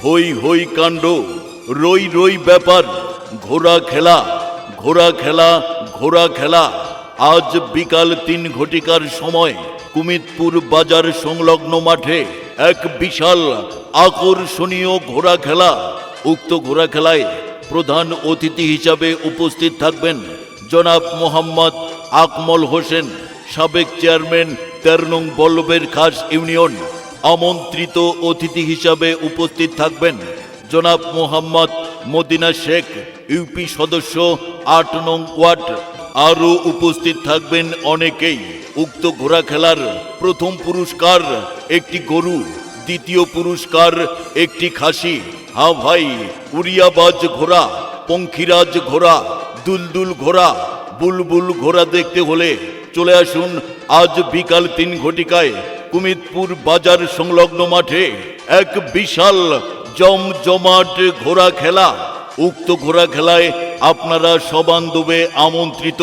হই হই কাণ্ড, রই রই ব্যাপার, ঘোড়া খেলা, ঘোড়া খেলা, ঘোড়া খেলা। আজ বিকাল 3 ঘটিকার সময় কুমিদপুর বাজার সংলগ্ন মাঠে এক বিশাল আকর্ষণীয় ঘোড়া খেলা। উক্ত ঘোড়া খেলায় প্রধান অতিথি হিসাবে উপস্থিত থাকবেন জনাব মোহাম্মদ আকমল হোসেন, সাবেক চেয়ারম্যান 13 নং বল্লভের খাস ইউনিয়ন। আমন্ত্রিত অতিথি হিসাবে উপস্থিত থাকবেন জনাব মোহাম্মদ মদিনা শেখ, ইউপি সদস্য 8 নং ওয়ার্ড। আরও উপস্থিত থাকবেন অনেকেই। উক্ত ঘোড়া খেলার প্রথম পুরস্কার একটি গরু, দ্বিতীয় পুরস্কার একটি খাসি। হ্যাঁ ভাই, উড়িয়াবাজ ঘোড়া, পঙ্খিরাজ ঘোড়া, দুলদুল ঘোড়া, বুলবুল ঘোড়া দেখতে হলে চলে আসুন আজ বিকাল 3 ঘটিকায় কুমিদপুর বাজার সংলগ্ন মাঠে এক বিশাল জমজমাট ঘোড়া খেলা। উক্ত ঘোড়া খেলায় আপনারা সবান্ধবে আমন্ত্রিত।